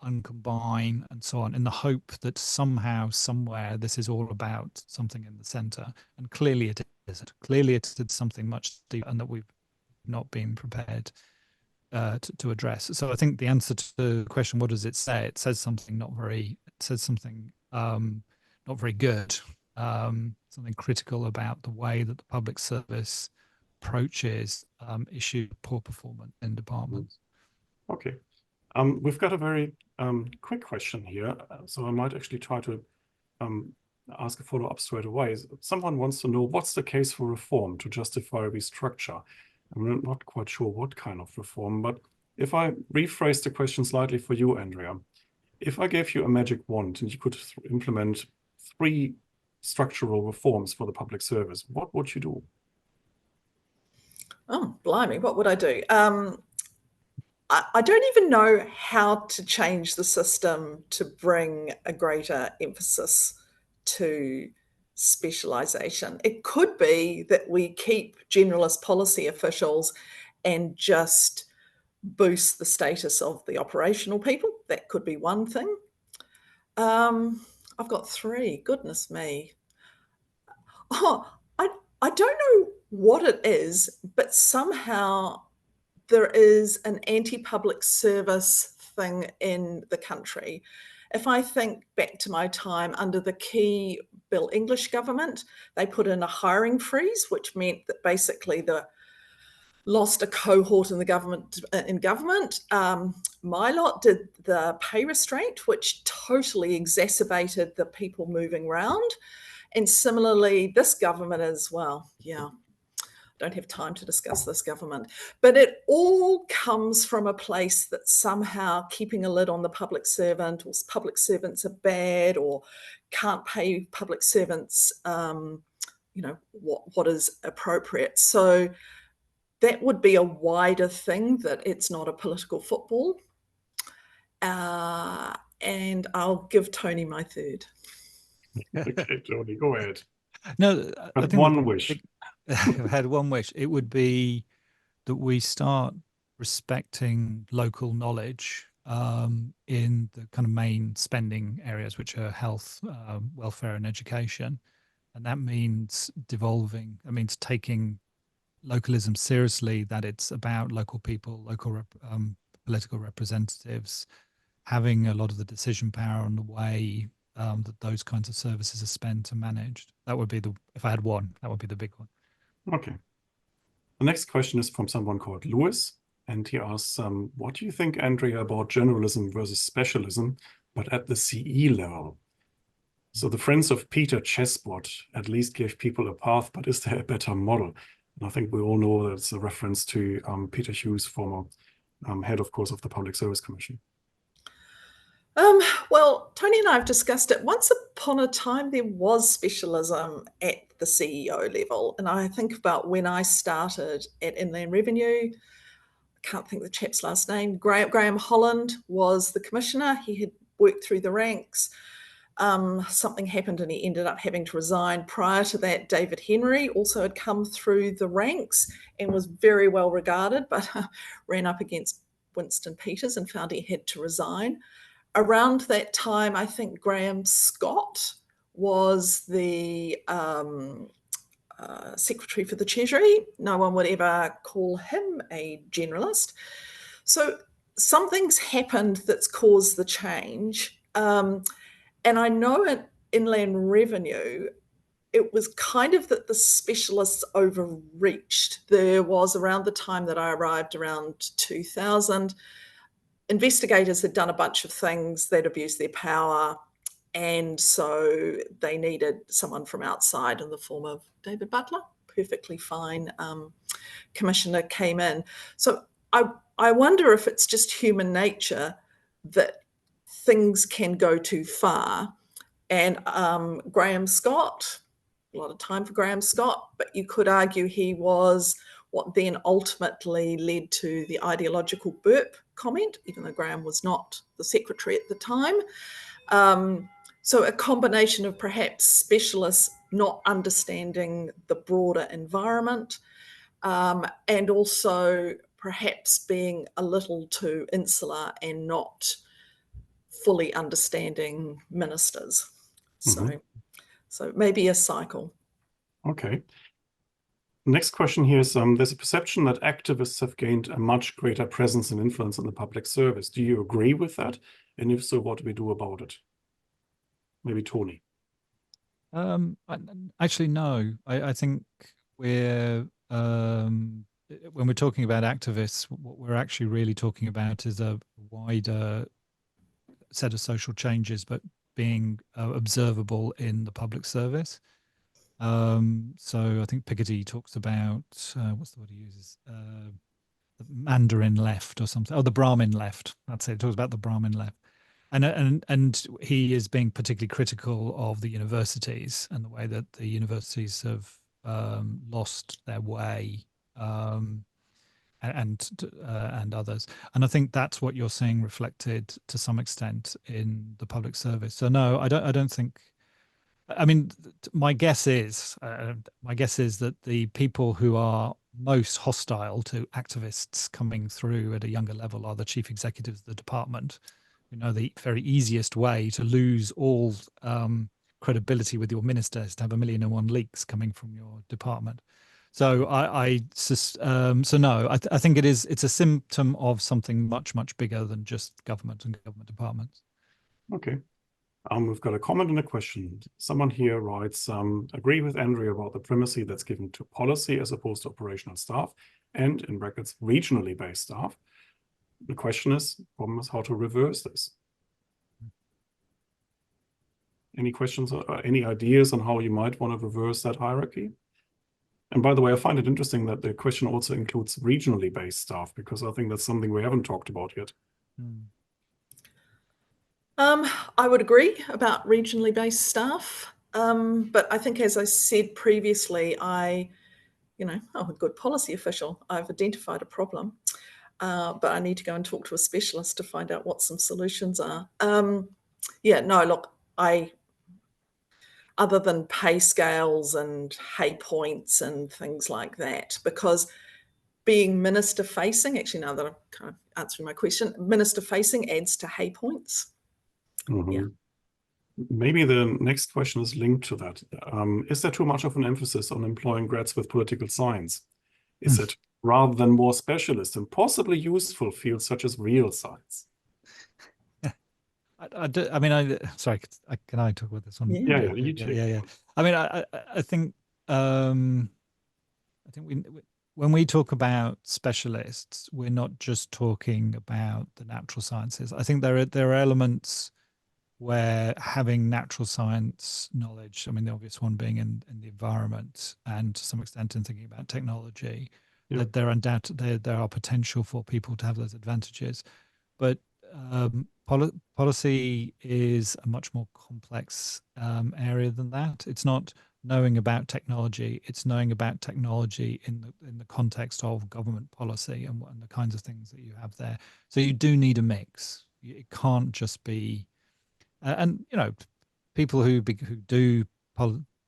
uncombine, and so on, in the hope that somehow, somewhere, this is all about something in the center. And clearly it isn't. Clearly it's something much deeper, and that we've not been prepared to address. So I think the answer to the question, what does it say? It says something not very, it says something not very good, something critical about the way that the public service approaches issue poor performance in departments.
Okay. We've got a very quick question here, so I might actually try to ask a follow-up straight away. Someone wants to know, what's the case for reform to justify restructure? I'm not quite sure what kind of reform, but if I rephrase the question slightly for you, Andrea, if I gave you a magic wand and you could implement 3 structural reforms for the public service, what would you do?
Oh, blimey, what would I do? I don't even know how to change the system to bring a greater emphasis to specialisation. It could be that we keep generalist policy officials and just boost the status of the operational people. That could be one thing. I've got 3, goodness me. Oh, I don't know what it is, but somehow there is an anti-public service thing in the country. If I think back to my time under the key Bill English government, they put in a hiring freeze, which meant that basically they lost a cohort in the government. My lot did the pay restraint, which totally exacerbated the people moving around. And similarly, this government as well. Yeah. Don't have time to discuss this government, but it all comes from a place that somehow keeping a lid on the public servant, or public servants are bad, or can't pay public servants, you know, what is appropriate. So that would be a wider thing, that it's not a political football. And I'll give Tony my third.
Okay, Tony, go ahead.
No, I think
one wish.
I've had one wish. It would be that we start respecting local knowledge in the kind of main spending areas, which are health, welfare, and education. And that means devolving, that means taking localism seriously, that it's about local people, local political representatives, having a lot of the decision power on the way that those kinds of services are spent and managed. That would be if I had one, that would be the big one.
Okay. The next question is from someone called Lewis, and he asks, what do you think, Andrea, about generalism versus specialism, but at the CE level? So the Friends of Peter chessboard at least gave people a path, but is there a better model? And I think we all know that's a reference to Peter Hughes, former head, of course, of the Public Service Commission.
Well, Tony and I have discussed it. Once upon a time, there was specialism at the CEO level. And I think about when I started at Inland Revenue, I can't think of the chap's last name, Graham Holland was the commissioner. He had worked through the ranks. Something happened and he ended up having to resign. Prior to that, David Henry also had come through the ranks and was very well regarded, but ran up against Winston Peters and found he had to resign. Around that time, I think Graham Scott was the Secretary for the Treasury. No one would ever call him a generalist. So something's happened that's caused the change. And I know at Inland Revenue, it was kind of that the specialists overreached. There was, around the time that I arrived, around 2000, investigators had done a bunch of things that abused their power, and so they needed someone from outside in the form of David Butler. Perfectly fine commissioner came in. So I wonder if it's just human nature that things can go too far. And Graham Scott, a lot of time for Graham Scott, but you could argue he was what then ultimately led to the ideological burp comment, even though Graham was not the secretary at the time. So a combination of perhaps specialists not understanding the broader environment, and also perhaps being a little too insular and not fully understanding ministers. So maybe a cycle.
Okay. Next question here is, there's a perception that activists have gained a much greater presence and influence in the public service. Do you agree with that? And if so, what do we do about it? Maybe Tony.
Actually, no. I think we're when we're talking about activists, what we're actually really talking about is a wider set of social changes, but being observable in the public service. So I think Piketty talks about what's the word he uses? The Mandarin left or something. Oh, the Brahmin left. That's it. He talks about the Brahmin left. And he is being particularly critical of the universities and the way that the universities have lost their way, and others. And I think that's what you're seeing reflected to some extent in the public service. So no, I don't think. I mean, my guess is that the people who are most hostile to activists coming through at a younger level are the chief executives of the department. You know, the very easiest way to lose all credibility with your minister is to have 1,000,001 leaks coming from your department. So so no, I think it's a symptom of something much, much bigger than just government and government departments.
Okay. We've got a comment and a question. Someone here writes, agree with Andrea about the primacy that's given to policy as opposed to operational staff and, in brackets, regionally based staff. The question is, problem is how to reverse this. Any questions or any ideas on how you might want to reverse that hierarchy? And by the way, I find it interesting that the question also includes regionally based staff, because I think that's something we haven't talked about yet.
I would agree about regionally based staff, but I think, as I said previously, I'm a good policy official. I've identified a problem, but I need to go and talk to a specialist to find out what some solutions are. Other than pay scales and hay points and things like that, because being minister facing, actually, now that I'm kind of answering my question, minister facing adds to hay points. Yeah.
Maybe the next question is linked to that. Is there too much of an emphasis on employing grads with political science? Is it rather than more specialist and possibly useful fields such as real science?
Sorry, can I talk about this one?
Yeah, you too.
Yeah. I mean, I think when we talk about specialists, we're not just talking about the natural sciences. I think there are elements where having natural science knowledge, I mean, the obvious one being in the environment and to some extent in thinking about technology, that there are potential for people to have those advantages. But policy is a much more complex area than that. It's not knowing about technology, it's knowing about technology in the context of government policy and the kinds of things that you have there. So you do need a mix. It can't just be, people who do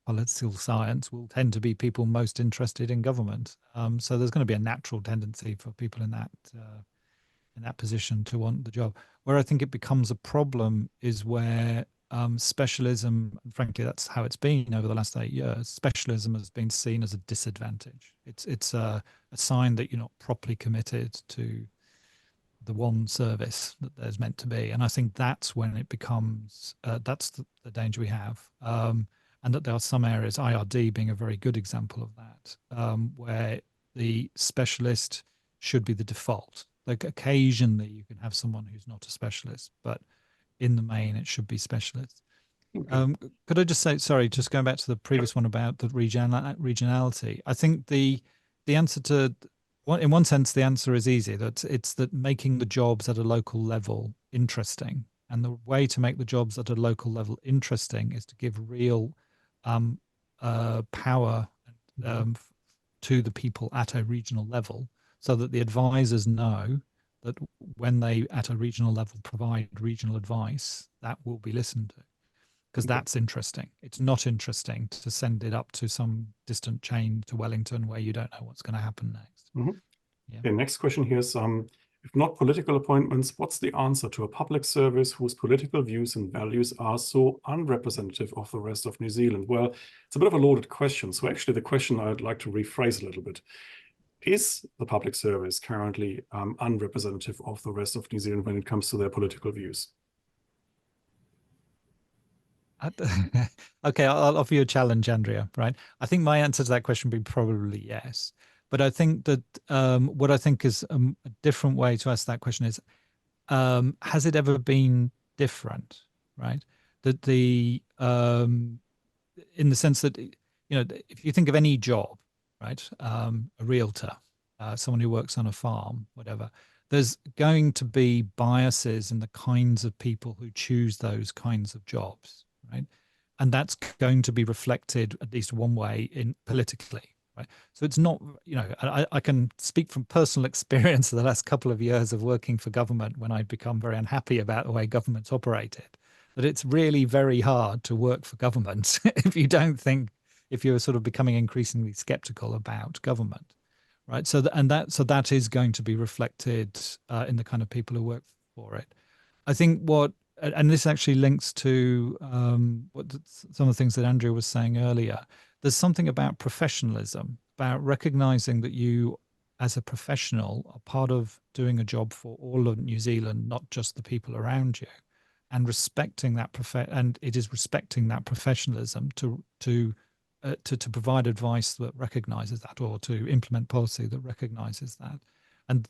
political science will tend to be people most interested in government. So there's going to be a natural tendency for people in that position to want the job. Where I think it becomes a problem is where specialism, and frankly, that's how it's been over the last 8 years. Specialism has been seen as a disadvantage. It's a sign that you're not properly committed to the one service that there's meant to be. And I think that's when it becomes, that's the danger we have. And that there are some areas, IRD being a very good example of that, where the specialist should be the default. Like occasionally you can have someone who's not a specialist, but in the main, it should be specialists. Okay. Could I just say, sorry, just going back to the previous one about the regionality. I think the answer to, in one sense, the answer is easy. That it's that making the jobs at a local level interesting. And the way to make the jobs at a local level interesting is to give real power to the people at a regional level, so that the advisors know that when they at a regional level provide regional advice, that will be listened to, because that's interesting. It's not interesting to send it up to some distant chain to Wellington where you don't know what's going to happen next.
Yeah. Okay, next question here is, if not political appointments, what's the answer to a public service whose political views and values are so unrepresentative of the rest of New Zealand? Well, it's a bit of a loaded question. So actually the question I'd like to rephrase a little bit. Is the public service currently unrepresentative of the rest of New Zealand when it comes to their political views?
Okay, I'll offer you a challenge, Andrea, right? I think my answer to that question would be probably yes. But I think that what I think is a different way to ask that question is, has it ever been different, right? That in the sense that, if you think of any job, right, a realtor, someone who works on a farm, whatever, there's going to be biases in the kinds of people who choose those kinds of jobs, right? And that's going to be reflected at least one way in politically, right? So it's not, I can speak from personal experience of the last couple of years of working for government when I've become very unhappy about the way government's operated, that it's really very hard to work for government if you're sort of becoming increasingly skeptical about government, right? So that is going to be reflected in the kind of people who work for it. I think and this actually links to some of the things that Andrea was saying earlier. There's something about professionalism, about recognizing that you, as a professional, are part of doing a job for all of New Zealand, not just the people around you, and respecting that and it is respecting that professionalism to provide advice that recognizes that, or to implement policy that recognizes that. And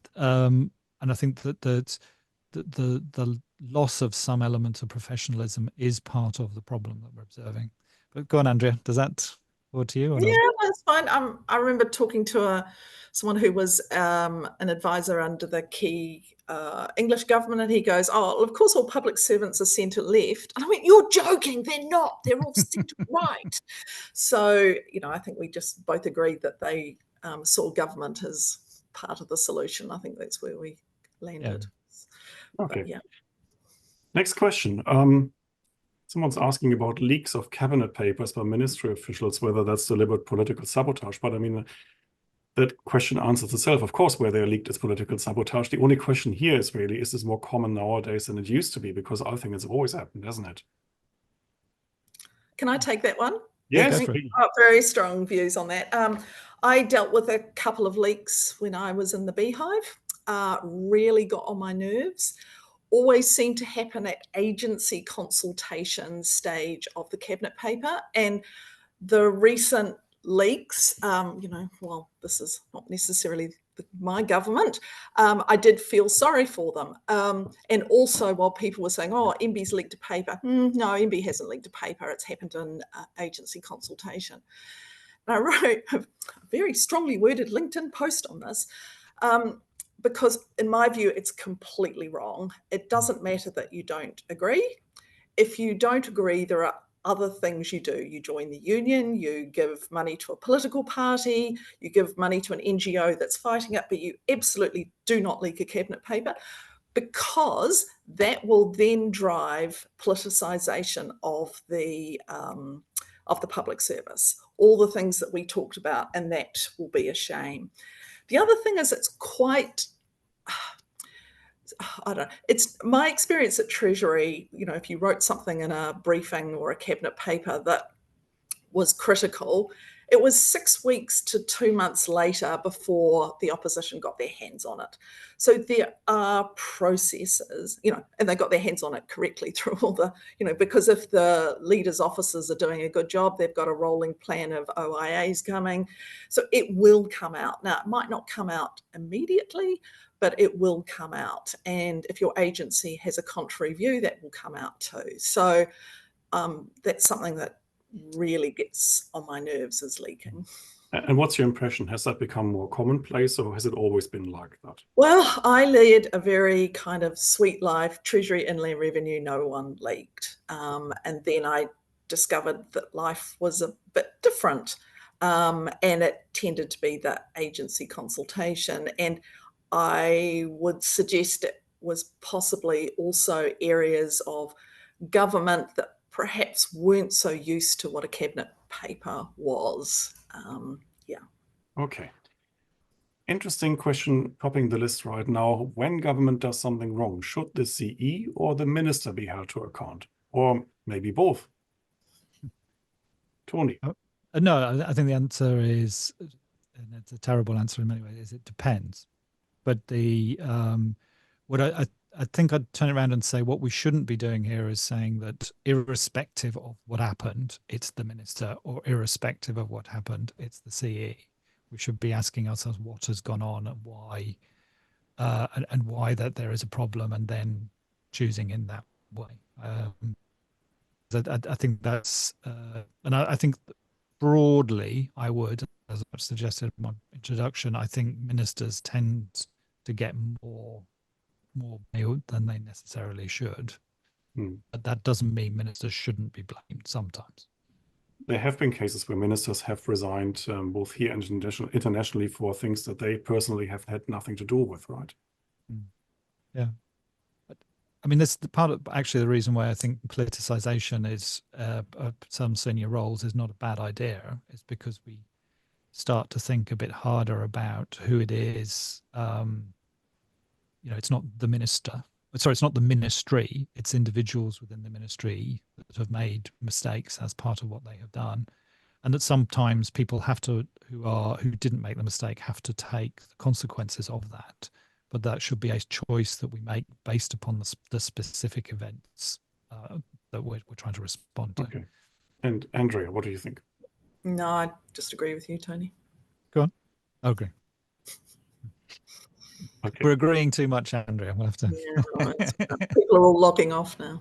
I think that the loss of some element of professionalism is part of the problem that we're observing. But go on, Andrea, does that forward to you? Or
yeah,
not?
that's fine. I remember talking to someone who was an advisor under the key English government, and he goes, "Oh, well, of course, all public servants are centre left." And I went, "You're joking? They're not. They're all centre right." So, I think we just both agreed that they saw government as part of the solution. I think that's where we landed.
Yeah. Okay.
But, yeah.
Next question. Someone's asking about leaks of cabinet papers by ministry officials, whether that's deliberate political sabotage. But I mean, that question answers itself. Of course, where they're leaked is political sabotage. The only question here is really, is this more common nowadays than it used to be? Because I think it's always happened, hasn't it?
Can I take that one?
Yes.
Very strong views on that. I dealt with a couple of leaks when I was in the Beehive. Really got on my nerves. Always seemed to happen at agency consultation stage of the cabinet paper. And the recent leaks, well, this is not necessarily my government. I did feel sorry for them. And also while people were saying, "Oh, MB's leaked a paper." No, MB hasn't leaked a paper. It's happened in agency consultation. And I wrote a very strongly worded LinkedIn post on this. Because in my view, it's completely wrong. It doesn't matter that you don't agree. If you don't agree, there are other things you do. You join the union, you give money to a political party, you give money to an NGO that's fighting it, but you absolutely do not leak a cabinet paper. because that will then drive politicization of the public service, all the things that we talked about, and that will be a shame. The other thing is it's quite, I don't know, it's my experience at Treasury, you know, if you wrote something in a briefing or a cabinet paper that was critical, it was 6 weeks to 2 months later before the opposition got their hands on it. So there are processes, you know, and they got their hands on it correctly through all the, you know, because if the leaders' officers are doing a good job, they've got a rolling plan of OIAs coming. So it will come out. Now, it might not come out immediately, but it will come out. And if your agency has a contrary view, that will come out too. So that's something that really gets on my nerves, is leaking.
And what's your impression? Has that become more commonplace, or has it always been like that?
Well, I led a very kind of sweet life, Treasury, Inland Revenue, no one leaked. And then I discovered that life was a bit different, and it tended to be the agency consultation. And I would suggest it was possibly also areas of government that perhaps weren't so used to what a cabinet paper was. Yeah.
Okay. Interesting question topping the list right now. When government does something wrong, should the CE or the minister be held to account? Or maybe both? Tony?
No, I think the answer is, and it's a terrible answer in many ways, is it depends. But the what I think I'd turn it around and say what we shouldn't be doing here is saying that irrespective of what happened, it's the minister, or irrespective of what happened, it's the CE. We should be asking ourselves what has gone on and why that there is a problem, and then choosing in that way. I think that's, and I think broadly, I would, as I suggested in my introduction, I think ministers tend to get more bailed than they necessarily should. But that doesn't mean ministers shouldn't be blamed sometimes.
There have been cases where ministers have resigned both here and internationally for things that they personally have had nothing to do with, right?
Yeah. I mean, this part of actually the reason why I think politicization is of some senior roles is not a bad idea, is because we start to think a bit harder about who it is. You know, it's not the minister. Sorry, it's not the ministry. It's individuals within the ministry that have made mistakes as part of what they have done, and that sometimes people have to, who didn't make the mistake, have to take the consequences of that. But that should be a choice that we make based upon the specific events that we're trying to respond to.
Okay. And Andrea, what do you think?
No, I just agree with you, Tony.
Go on. Okay.
Okay.
We're agreeing too much, Andrea. We'll have to.
Yeah, people are all logging off now.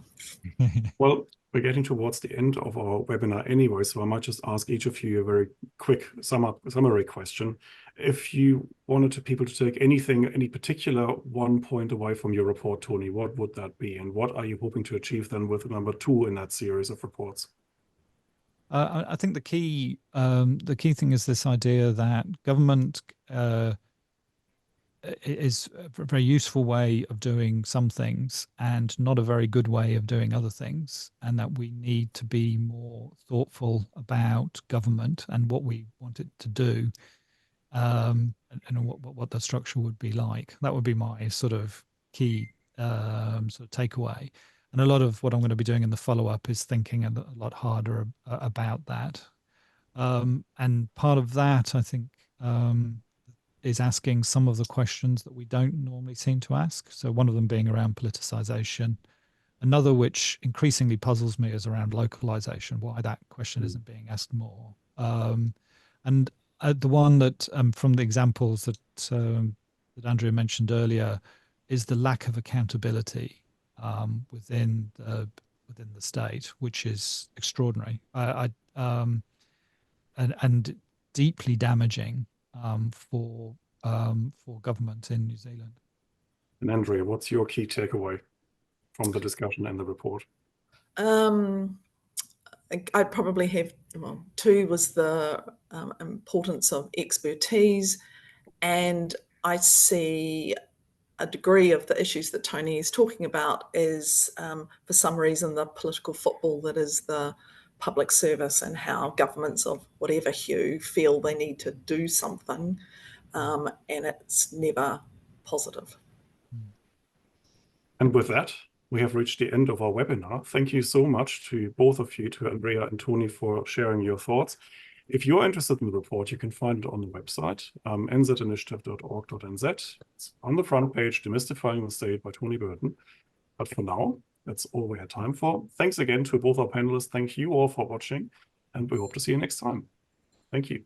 Well, we're getting towards the end of our webinar anyway, so I might just ask each of you a very quick summary question. If you wanted people to take anything, any particular one point away from your report, Tony, what would that be? And what are you hoping to achieve then with number 2 in that series of reports?
I think the key thing is this idea that government is a very useful way of doing some things and not a very good way of doing other things, and that we need to be more thoughtful about government and what we want it to do, and what the structure would be like. That would be my sort of key sort of takeaway. And a lot of what I'm going to be doing in the follow-up is thinking a lot harder about that. And part of that, I think, is asking some of the questions that we don't normally seem to ask. So one of them being around politicization. Another which increasingly puzzles me is around localization, why that question isn't being asked more. And the one that, from the examples that Andrea mentioned earlier, is the lack of accountability within the state, which is extraordinary and deeply damaging for government in New Zealand.
And Andrea, what's your key takeaway from the discussion and the report?
I probably have, well, 2 was the importance of expertise, and I see a degree of the issues that Tony is talking about is, for some reason, the political football that is the public service, and how governments of whatever hue feel they need to do something, and it's never positive.
And with that, we have reached the end of our webinar. Thank you so much to both of you, to Andrea and Tony, for sharing your thoughts. If you're interested in the report, you can find it on the website, nzinitiative.org.nz. It's on the front page, Demystifying the State by Tony Burton. But for now, that's all we had time for. Thanks again to both our panelists. Thank you all for watching, and we hope to see you next time. Thank you.